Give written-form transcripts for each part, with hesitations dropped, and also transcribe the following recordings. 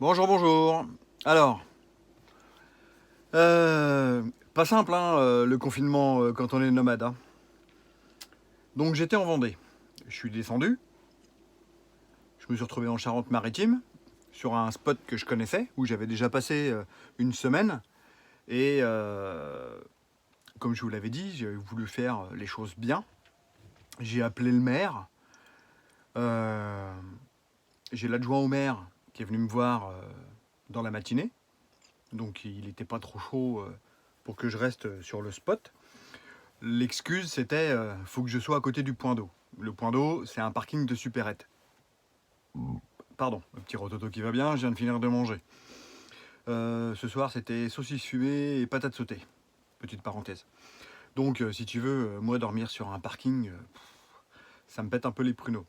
Bonjour, bonjour. Alors, pas simple, hein, le confinement quand on est nomade, hein. Donc j'étais en Vendée. Je suis descendu. Je me suis retrouvé en Charente-Maritime, sur un spot que je connaissais, où j'avais déjà passé une semaine. Et comme je vous l'avais dit, j'ai voulu faire les choses bien. J'ai appelé le maire. Euh, j'ai l'adjoint au maire qui est venu me voir dans la matinée. Donc il n'était pas trop chaud pour que je reste sur le spot. L'excuse, c'était faut que je sois à côté du point d'eau. Le point d'eau, c'est un parking de supérette. Pardon, le petit rototo qui va bien, je viens de finir de manger. Ce soir, c'était saucisse fumée et patates sautées. Petite parenthèse. Donc, si tu veux, moi, dormir sur un parking, ça me pète un peu les pruneaux.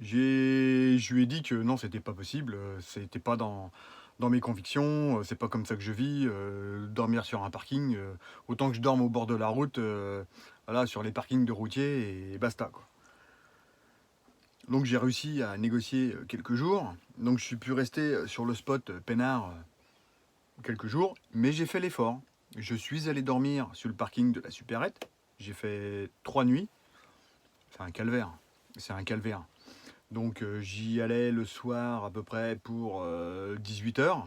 Je lui ai dit que non, c'était pas possible, c'était pas dans mes convictions, c'est pas comme ça que je vis, dormir sur un parking, autant que je dorme au bord de la route, voilà, sur les parkings de routiers et basta, quoi. Donc j'ai réussi à négocier quelques jours, donc je suis pu rester sur le spot peinard quelques jours, mais j'ai fait l'effort. Je suis allé dormir sur le parking de la supérette, j'ai fait 3 nuits, c'est un calvaire, c'est un calvaire. Donc j'y allais le soir à peu près pour 18h.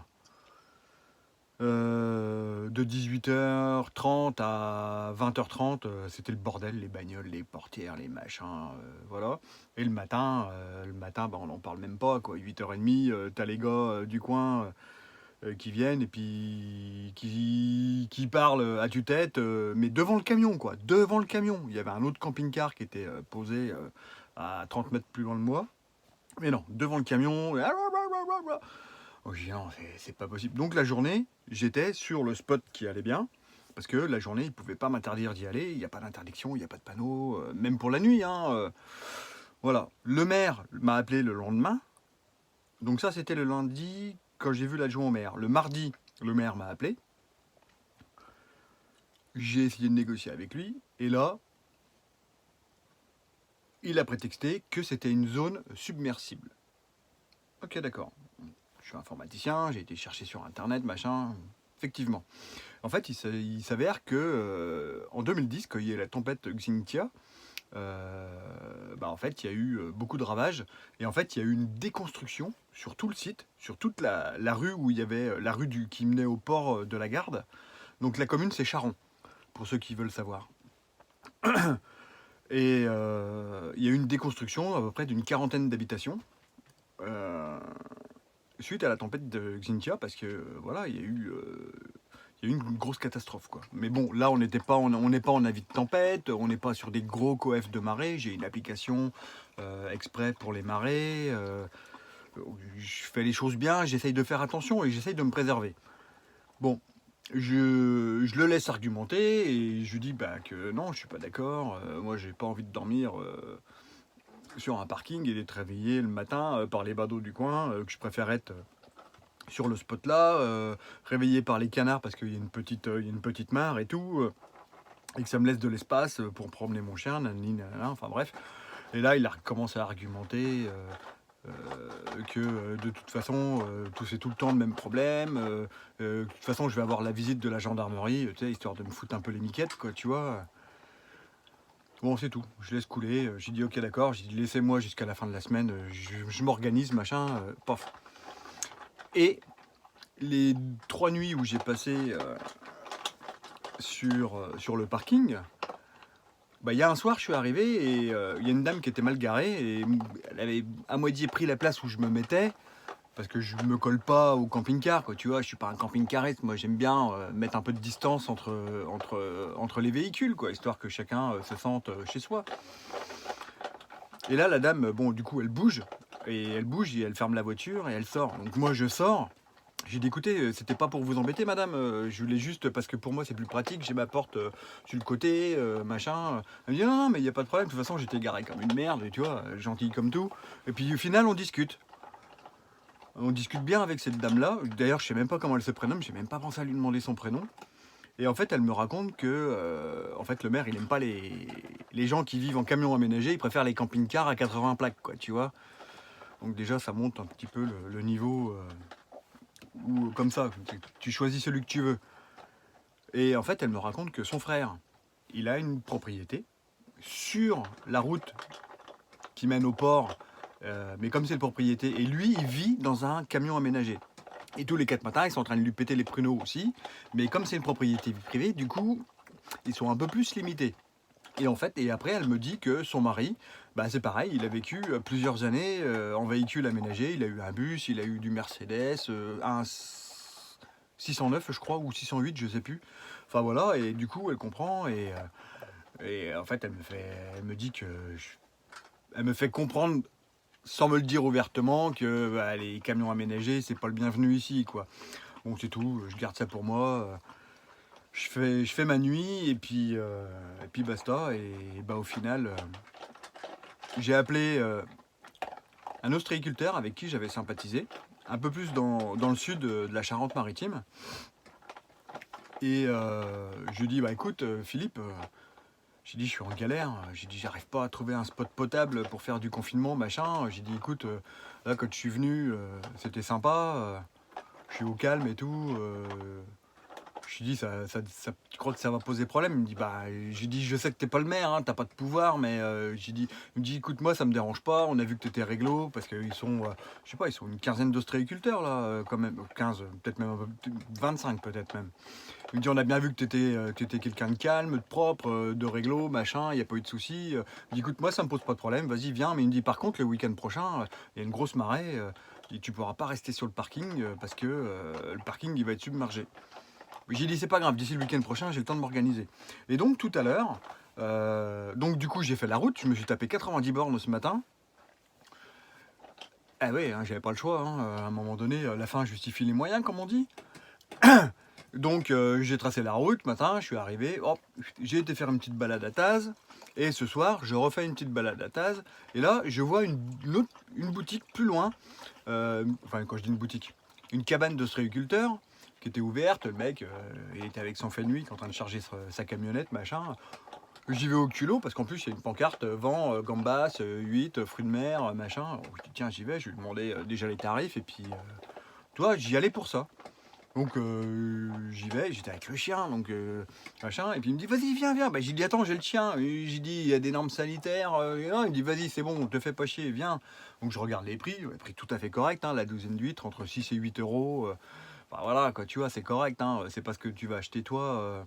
De 18h30 à 20h30, c'était le bordel, les bagnoles, les portières, les machins, voilà. Et le matin bah, on n'en parle même pas, quoi. 8h30, t'as les gars du coin qui viennent et puis qui parlent à tue-tête, mais devant le camion, quoi. Devant le camion. Il y avait un autre camping-car qui était posé à 30 mètres plus loin de moi. Mais non, devant le camion. Oh, j'ai dit non, c'est pas possible. Donc la journée, j'étais sur le spot qui allait bien. Parce que la journée, ils ne pouvaient pas m'interdire d'y aller. Il n'y a pas d'interdiction, il n'y a pas de panneau. Même pour la nuit, hein. Voilà. Le maire m'a appelé le lendemain. Donc ça, c'était le lundi quand j'ai vu l'adjoint au maire. Le mardi, le maire m'a appelé. J'ai essayé de négocier avec lui. Et là, il a prétexté que c'était une zone submersible. Ok, d'accord. Je suis informaticien, j'ai été chercher sur internet, machin. Effectivement. En fait, il s'avère que en 2010, quand il y a eu la tempête Xynthia, bah, en fait, il y a eu beaucoup de ravages. Et en fait, il y a eu une déconstruction sur tout le site, sur toute la rue où il y avait la rue qui menait au port de la Garde. Donc la commune, c'est Charon, pour ceux qui veulent savoir. Et il y a eu une déconstruction à peu près d'une quarantaine d'habitations. euh, Suite à la tempête de Xynthia, parce que voilà, il y a eu une grosse catastrophe, quoi. Mais bon, là, on n'est pas en avis de tempête, on n'est pas sur des gros coefs de marée. J'ai une application exprès pour les marées. Je fais les choses bien, j'essaye de faire attention et j'essaye de me préserver. Bon, je le laisse argumenter et je lui dis bah, que non, je suis pas d'accord. Moi, j'ai pas envie de dormir sur un parking et d'être réveillé le matin par les badauds du coin, que je préfère être sur le spot là, réveillé par les canards parce qu'il y a il y a une petite mare et tout, et que ça me laisse de l'espace pour promener mon chien, nanani, nanana, enfin bref. Et là, il a commencé à argumenter que de toute façon, c'est tout le temps le même problème. De toute façon, je vais avoir la visite de la gendarmerie, tu sais, histoire de me foutre un peu les miquettes, quoi, tu vois. Bon, c'est tout. Je laisse couler. J'ai dit ok, d'accord. J'ai dit laissez-moi jusqu'à la fin de la semaine. Je m'organise, machin. Pof. Et les 3 nuits où j'ai passé sur le parking, bah, il y a un soir, je suis arrivé et il y a une dame qui était mal garée et elle avait à moitié pris la place où je me mettais parce que je me colle pas au camping-car, quoi, tu vois, je suis pas un camping-cariste, moi j'aime bien mettre un peu de distance entre les véhicules, quoi, histoire que chacun se sente chez soi. Et là, la dame, bon, du coup, elle bouge et elle ferme la voiture et elle sort. Donc moi, je sors. J'ai dit, écoutez, c'était pas pour vous embêter, madame. Je voulais juste, parce que pour moi, c'est plus pratique. J'ai ma porte sur le côté, machin. Elle me dit, non, non, mais il n'y a pas de problème. De toute façon, j'étais garé comme une merde, tu vois, gentille comme tout. Et puis, au final, on discute. On discute bien avec cette dame-là. D'ailleurs, je sais même pas comment elle se prénomme. J'ai même pas pensé à lui demander son prénom. Et en fait, elle me raconte que en fait, le maire, il aime pas les gens qui vivent en camion aménagé. Il préfère les camping-cars à 80 plaques, quoi, tu vois. Donc déjà, ça monte un petit peu le niveau, où, comme ça, tu choisis celui que tu veux. Et en fait, elle me raconte que son frère, il a une propriété sur la route qui mène au port, mais comme c'est une propriété, et lui, il vit dans un camion aménagé. Et tous les 4 matins, ils sont en train de lui péter les pruneaux aussi, mais comme c'est une propriété privée, du coup, ils sont un peu plus limités. Et en fait, et après, elle me dit que son mari, bah, c'est pareil, il a vécu plusieurs années en véhicule aménagé. Il a eu un bus, il a eu du Mercedes, un 609, je crois, ou 608, je sais plus. Enfin voilà, et du coup, elle comprend. Et en fait, elle me dit que. Elle me fait comprendre, sans me le dire ouvertement, que bah, les camions aménagés, c'est pas le bienvenu ici, quoi. Bon, c'est tout, je garde ça pour moi. Je fais ma nuit et puis basta. Et bah, au final, j'ai appelé un ostréiculteur avec qui j'avais sympathisé, un peu plus dans le sud de la Charente-Maritime. Et je lui dis, bah écoute, Philippe, j'ai dit, je suis en galère. J'ai dit, j'arrive pas à trouver un spot potable pour faire du confinement, machin. J'ai dit, écoute, là, quand je suis venu, c'était sympa. Je suis au calme et tout. Je lui dis, tu crois que ça va poser problème? Il me dit, bah, j'ai dit, je sais que t'es pas le maire, hein, t'as pas de pouvoir, mais il me dit, écoute, moi, ça me dérange pas, on a vu que t'étais réglo, parce qu'ils sont, je sais pas, ils sont une quinzaine d'ostréiculteurs, là, quand même, 15, peut-être même, 25 peut-être même. Il me dit, on a bien vu que t'étais quelqu'un de calme, de propre, de réglo, machin, il n'y a pas eu de soucis. Il me dit, écoute, moi, ça me pose pas de problème, vas-y, viens, mais il me dit, par contre, le week-end prochain, il y a une grosse marée, et tu pourras pas rester sur le parking, parce que le parking, il va être submergé. J'ai dit c'est pas grave, d'ici le week-end prochain, j'ai le temps de m'organiser. Et donc tout à l'heure, donc du coup j'ai fait la route, je me suis tapé 90 bornes ce matin. Ah oui, hein, j'avais pas le choix, hein, à un moment donné, la fin justifie les moyens, comme on dit. Donc j'ai tracé la route, matin, je suis arrivé, hop, j'ai été faire une petite balade à Taz, et ce soir, je refais une petite balade à Taz, et là, je vois une boutique plus loin, enfin quand je dis une boutique, une cabane d'ostréiculteurs, qui était ouverte, le mec, il était avec son Fenwick en train de charger sa camionnette, machin. J'y vais au culot, parce qu'en plus, il y a une pancarte, vent, gambas, huîtres, fruits de mer, machin. Alors, je dis, tiens, j'y vais, je lui demandais déjà les tarifs, et puis, toi, j'y allais pour ça. Donc j'y vais, j'étais avec le chien, donc machin, et puis il me dit vas-y viens, viens. Bah, j'ai dit attends, j'ai le chien, et j'ai dit il y a des normes sanitaires, et non, il me dit vas-y c'est bon, te fais pas chier, viens. Donc je regarde les prix tout à fait correct, hein, la douzaine d'huîtres entre 6 et 8 euros. Bah, voilà quoi, tu vois, c'est correct, hein, c'est pas ce que tu vas acheter toi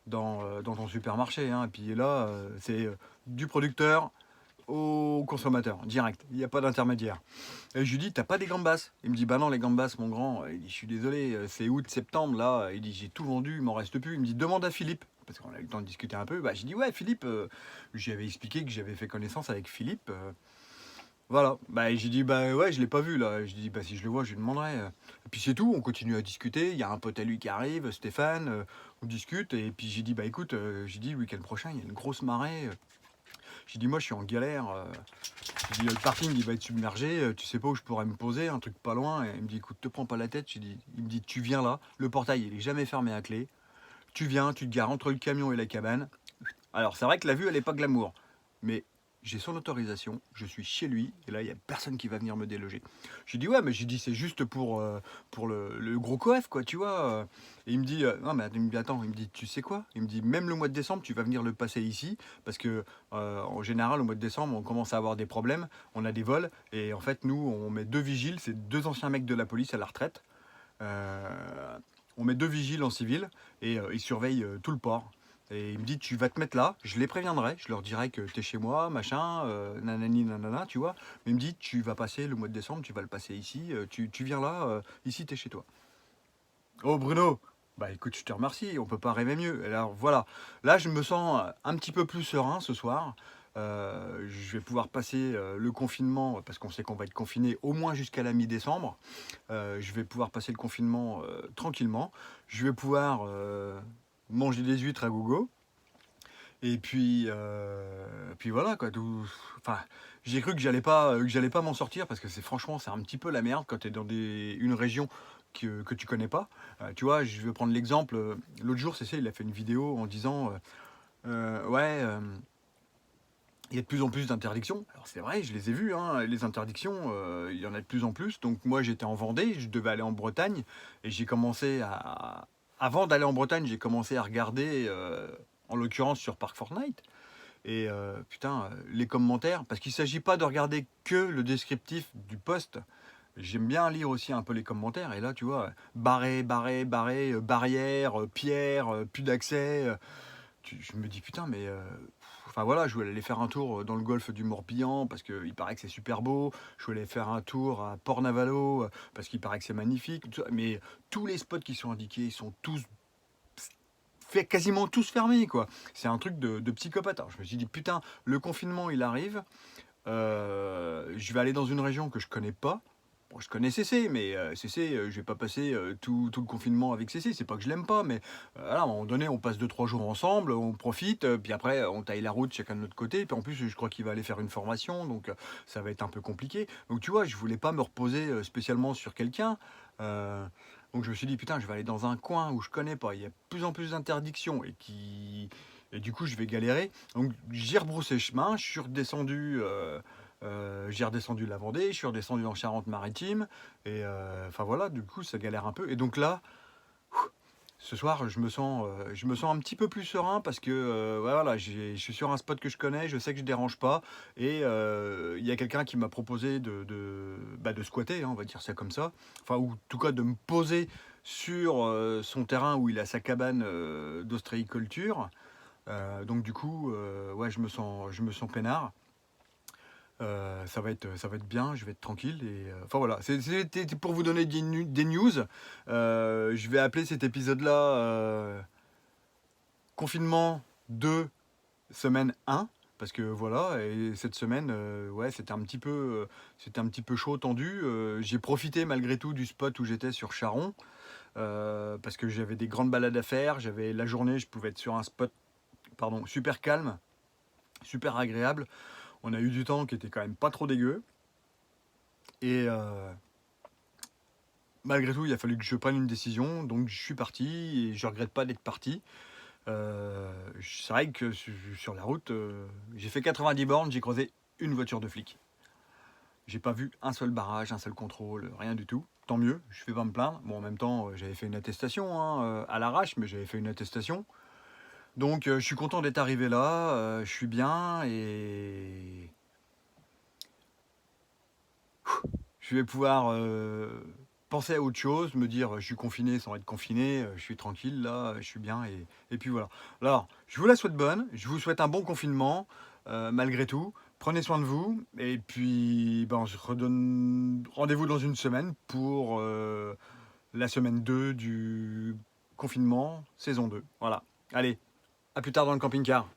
dans ton supermarché. Hein. Et puis là, c'est du producteur au consommateur, direct, il n'y a pas d'intermédiaire. Et je lui dis, t'as pas des gambas? Il me dit, bah non, les gambas, mon grand. Il dit, je suis désolé, c'est août, septembre, là. Il dit, j'ai tout vendu, il m'en reste plus. Il me dit, demande à Philippe. Parce qu'on a eu le temps de discuter un peu. Bah, j'ai dit, ouais, Philippe, j'avais expliqué que j'avais fait connaissance avec Philippe. Voilà. Bah, j'ai dit, bah ouais, je l'ai pas vu, là. J'ai dit, bah si je le vois, je lui demanderai. Et puis c'est tout, on continue à discuter. Il y a un pote à lui qui arrive, Stéphane, on discute. Et puis j'ai dit, bah écoute, j'ai dit, le week-end prochain, il y a une grosse marée. J'ai dit, moi, je suis en galère. J'ai dit, le parking, il va être submergé. Tu sais pas où je pourrais me poser, un truc pas loin. Et il me dit, écoute, te prends pas la tête. Il me dit, tu viens là. Le portail, il est jamais fermé à clé. Tu viens, tu te gares entre le camion et la cabane. Alors, c'est vrai que la vue, elle est pas glamour. Mais j'ai son autorisation. Je suis chez lui. Et là, il y a personne qui va venir me déloger. J'ai dit, ouais, mais j'ai dit, c'est juste pour le gros coef, quoi, tu vois. Et il me dit, non, mais attends, il me dit, tu sais quoi? Il me dit, même le mois de décembre, tu vas venir le passer ici, parce que en général, au mois de décembre, on commence à avoir des problèmes, on a des vols, et en fait, nous, on met 2 vigiles, c'est 2 anciens mecs de la police à la retraite. Euh, on met 2 vigiles en civil, et ils surveillent tout le port. Et il me dit, tu vas te mettre là, je les préviendrai, je leur dirai que t'es chez moi, machin, nanani, nanana, tu vois. Mais il me dit, tu vas passer le mois de décembre, tu vas le passer ici, tu viens là, ici, t'es chez toi. Oh Bruno, bah écoute, je te remercie, on peut pas rêver mieux. Alors voilà, là je me sens un petit peu plus serein ce soir. Je vais pouvoir passer le confinement, parce qu'on sait qu'on va être confiné au moins jusqu'à la mi-décembre. Je vais pouvoir passer le confinement tranquillement. Je vais pouvoir manger des huîtres à gogo. Et puis voilà quoi. Enfin, j'ai cru que j'allais pas m'en sortir parce que franchement c'est un petit peu la merde quand tu es dans une région que tu connais pas. Tu vois, je vais prendre l'exemple. L'autre jour, c'est ça, il a fait une vidéo en disant ouais, il y a de plus en plus d'interdictions. Alors c'est vrai, je les ai vues, hein, les interdictions, il y en a de plus en plus. Donc moi j'étais en Vendée, je devais aller en Bretagne, et j'ai commencé à... Avant d'aller en Bretagne, j'ai commencé à regarder, en l'occurrence sur Park Fortnite. Et putain, les commentaires, parce qu'il ne s'agit pas de regarder que le descriptif du post. J'aime bien lire aussi un peu les commentaires. Et là, tu vois, barré, barré, barré, barrière, pierre, plus d'accès. Je me dis putain, mais enfin voilà, je voulais aller faire un tour dans le golfe du Morbihan parce qu'il paraît que c'est super beau. Je voulais faire un tour à Port-Navalo parce qu'il paraît que c'est magnifique. Mais tous les spots qui sont indiqués sont tous fait quasiment tous fermés, quoi. C'est un truc de psychopathe. Alors je me suis dit putain, le confinement il arrive. Je vais aller dans une région que je connais pas. Bon, je connais CC, mais CC, je vais pas passer tout le confinement avec CC. C'est pas que je l'aime pas, mais voilà, à un moment donné, on passe 2-3 jours ensemble, on profite, puis après, on taille la route chacun de notre côté. Et puis en plus, je crois qu'il va aller faire une formation, donc ça va être un peu compliqué. Donc tu vois, je voulais pas me reposer spécialement sur quelqu'un. Euh, donc je me suis dit, putain, je vais aller dans un coin où je connais pas. Il y a de plus en plus d'interdictions et du coup, je vais galérer. Donc j'ai rebroussé chemin, je suis redescendu. J'ai redescendu la Vendée, je suis redescendu en Charente-Maritime, et enfin voilà, du coup ça galère un peu. Et donc là, ce soir, je me sens un petit peu plus serein parce que ouais, voilà, je suis sur un spot que je connais, je sais que je dérange pas, et il y a quelqu'un qui m'a proposé de squatter, hein, on va dire ça comme ça, enfin, ou en tout cas de me poser sur son terrain où il a sa cabane d'ostréiculture. Donc du coup, ouais, je me sens peinard. Ça va être bien, je vais être tranquille. Et, enfin voilà, c'était pour vous donner des news. Je vais appeler cet épisode-là Confinement 2, semaine 1. Parce que voilà, et cette semaine, ouais, c'était un petit peu chaud, tendu. J'ai profité malgré tout du spot où j'étais sur Charon, parce que j'avais des grandes balades à faire. J'avais la journée, je pouvais être sur un spot, pardon, super calme, super agréable. On a eu du temps qui était quand même pas trop dégueu. Et malgré tout, il a fallu que je prenne une décision, donc je suis parti et je regrette pas d'être parti. C'est vrai que sur la route, j'ai fait 90 bornes, j'ai croisé une voiture de flic. J'ai pas vu un seul barrage, un seul contrôle, rien du tout. Tant mieux, je vais pas me plaindre. Bon, en même temps, j'avais fait une attestation, hein, à l'arrache, mais j'avais fait une attestation. Donc, je suis content d'être arrivé là, je suis bien, et je vais pouvoir penser à autre chose, me dire je suis confiné sans être confiné, je suis tranquille là, je suis bien, et puis voilà. Alors, je vous la souhaite bonne, je vous souhaite un bon confinement malgré tout. Prenez soin de vous, et puis ben, on se redonne rendez-vous dans une semaine pour la semaine 2 du confinement, saison 2. Voilà. Allez, à plus tard dans le camping-car.